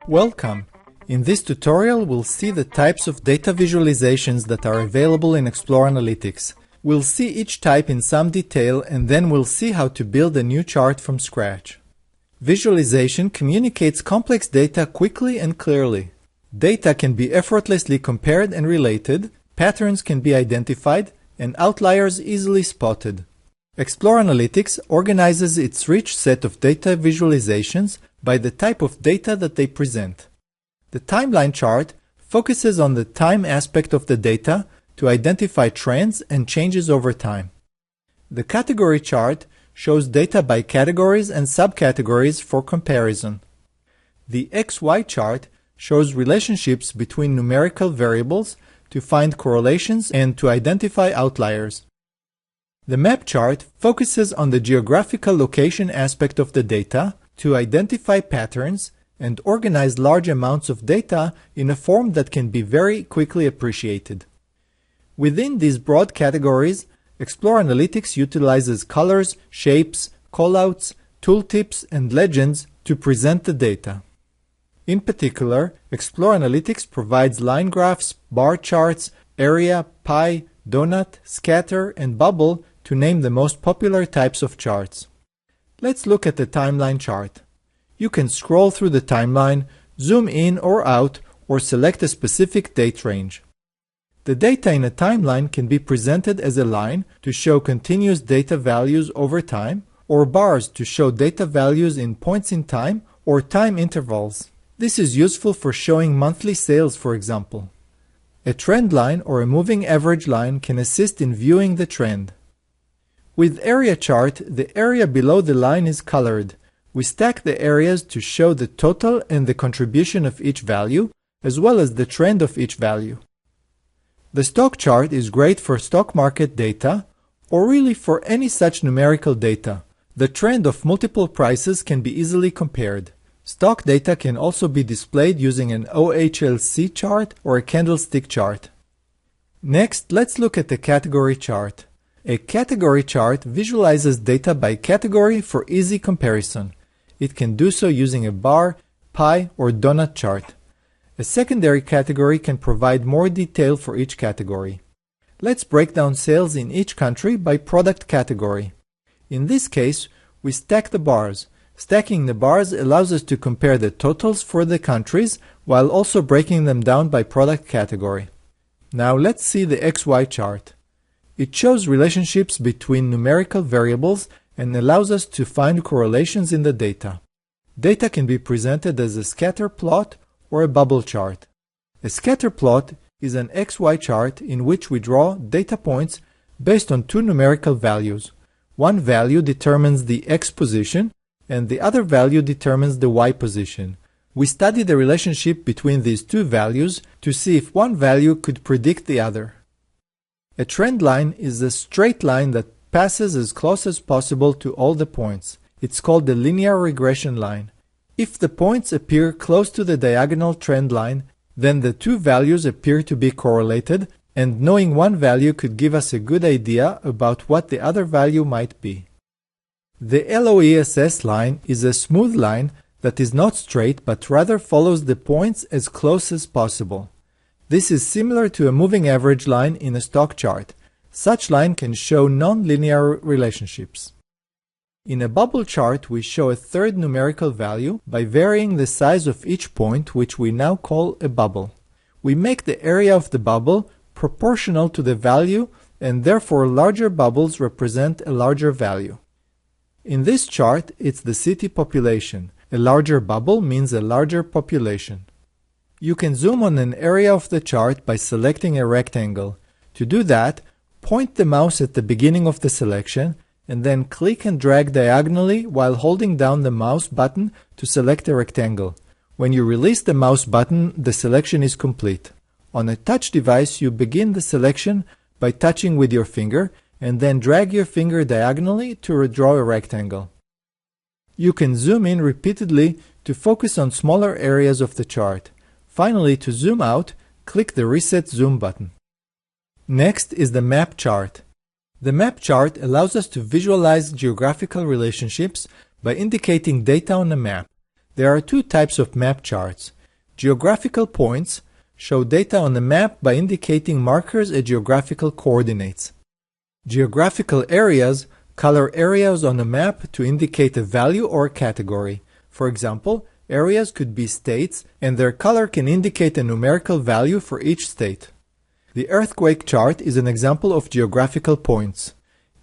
Welcome! In this tutorial we'll see the types of data visualizations that are available in Explore Analytics. We'll see each type in some detail and then we'll see how to build a new chart from scratch. Visualization communicates complex data quickly and clearly. Data can be effortlessly compared and related, patterns can be identified, and outliers easily spotted. Explore Analytics organizes its rich set of data visualizations by the type of data that they present. The timeline chart focuses on the time aspect of the data to identify trends and changes over time. The category chart shows data by categories and subcategories for comparison. The XY chart shows relationships between numerical variables to find correlations and to identify outliers. The map chart focuses on the geographical location aspect of the data to identify patterns and organize large amounts of data in a form that can be very quickly appreciated. Within these broad categories, Explore Analytics utilizes colors, shapes, callouts, tooltips, and legends to present the data. In particular, Explore Analytics provides line graphs, bar charts, area, pie, donut, scatter, and bubble to name the most popular types of charts. Let's look at the timeline chart. You can scroll through the timeline, zoom in or out, or select a specific date range. The data in a timeline can be presented as a line to show continuous data values over time, or bars to show data values in points in time or time intervals. This is useful for showing monthly sales, for example. A trend line or a moving average line can assist in viewing the trend. With area chart, the area below the line is colored. We stack the areas to show the total and the contribution of each value, as well as the trend of each value. The stock chart is great for stock market data, or really for any such numerical data. The trend of multiple prices can be easily compared. Stock data can also be displayed using an OHLC chart or a candlestick chart. Next, let's look at the category chart. A category chart visualizes data by category for easy comparison. It can do so using a bar, pie, or donut chart. A secondary category can provide more detail for each category. Let's break down sales in each country by product category. In this case, we stack the bars. Stacking the bars allows us to compare the totals for the countries while also breaking them down by product category. Now let's see the XY chart. It shows relationships between numerical variables and allows us to find correlations in the data. Data can be presented as a scatter plot or a bubble chart. A scatter plot is an XY chart in which we draw data points based on two numerical values. One value determines the X position and the other value determines the Y position. We study the relationship between these two values to see if one value could predict the other. A trend line is a straight line that passes as close as possible to all the points. It's called the linear regression line. If the points appear close to the diagonal trend line, then the two values appear to be correlated, and knowing one value could give us a good idea about what the other value might be. The LOESS line is a smooth line that is not straight but rather follows the points as close as possible. This is similar to a moving average line in a stock chart. Such line can show non-linear relationships. In a bubble chart, we show a third numerical value by varying the size of each point, which we now call a bubble. We make the area of the bubble proportional to the value, and therefore larger bubbles represent a larger value. In this chart, it's the city population. A larger bubble means a larger population. You can zoom on an area of the chart by selecting a rectangle. To do that, point the mouse at the beginning of the selection and then click and drag diagonally while holding down the mouse button to select a rectangle. When you release the mouse button, the selection is complete. On a touch device, you begin the selection by touching with your finger and then drag your finger diagonally to redraw a rectangle. You can zoom in repeatedly to focus on smaller areas of the chart. Finally, to zoom out, click the Reset Zoom button. Next is the map chart. The map chart allows us to visualize geographical relationships by indicating data on a map. There are two types of map charts. Geographical points show data on a map by indicating markers at geographical coordinates. Geographical areas color areas on a map to indicate a value or category. For example, areas could be states, and their color can indicate a numerical value for each state. The earthquake chart is an example of geographical points.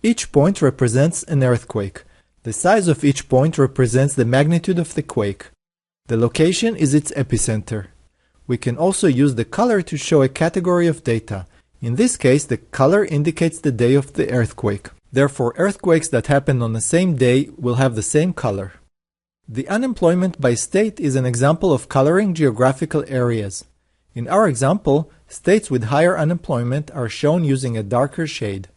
Each point represents an earthquake. The size of each point represents the magnitude of the quake. The location is its epicenter. We can also use the color to show a category of data. In this case, the color indicates the day of the earthquake. Therefore, earthquakes that happen on the same day will have the same color. The unemployment by state is an example of coloring geographical areas. In our example, states with higher unemployment are shown using a darker shade.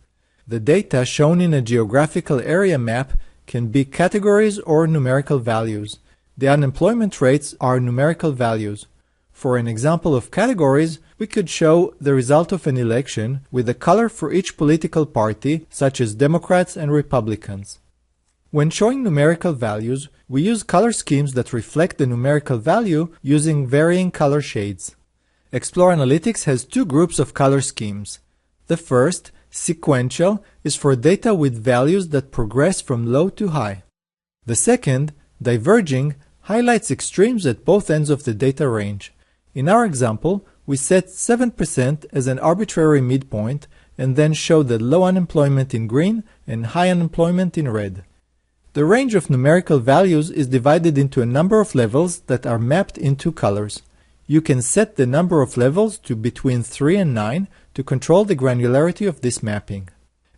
The data shown in a geographical area map can be categories or numerical values. The unemployment rates are numerical values. For an example of categories, we could show the result of an election with a color for each political party, such as Democrats and Republicans. When showing numerical values, we use color schemes that reflect the numerical value using varying color shades. Explore Analytics has two groups of color schemes. The first, sequential, is for data with values that progress from low to high. The second, diverging, highlights extremes at both ends of the data range. In our example, we set 7% as an arbitrary midpoint and then show the low unemployment in green and high unemployment in red. The range of numerical values is divided into a number of levels that are mapped into colors. You can set the number of levels to between 3 and 9 to control the granularity of this mapping.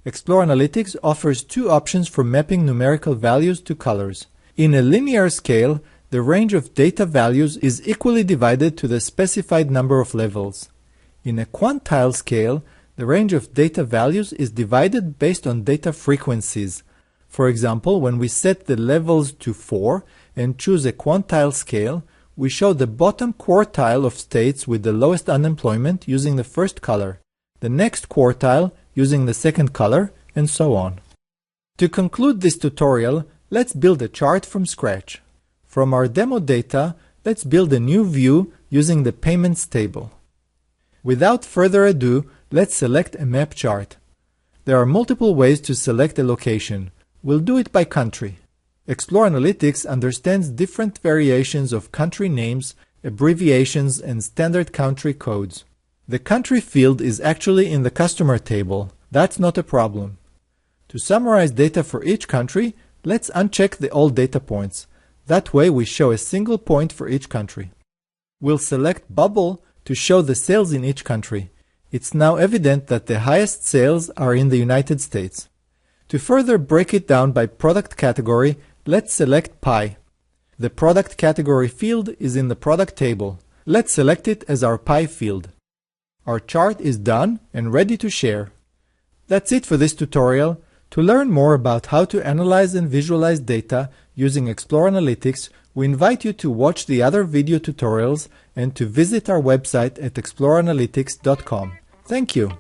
Explore Analytics offers two options for mapping numerical values to colors. In a linear scale, the range of data values is equally divided to the specified number of levels. In a quantile scale, the range of data values is divided based on data frequencies. For example, when we set the levels to 4 and choose a quantile scale, we show the bottom quartile of states with the lowest unemployment using the first color, the next quartile using the second color, and so on. To conclude this tutorial, let's build a chart from scratch. From our demo data, let's build a new view using the payments table. Without further ado, let's select a map chart. There are multiple ways to select a location. We'll do it by country. Explore Analytics understands different variations of country names, abbreviations, and standard country codes. The country field is actually in the customer table. That's not a problem. To summarize data for each country, let's uncheck the all data points. That way we show a single point for each country. We'll select Bubble to show the sales in each country. It's now evident that the highest sales are in the United States. To further break it down by product category, let's select Pie. The product category field is in the product table. Let's select it as our Pie field. Our chart is done and ready to share. That's it for this tutorial. To learn more about how to analyze and visualize data using Explore Analytics, we invite you to watch the other video tutorials and to visit our website at exploreanalytics.com. Thank you.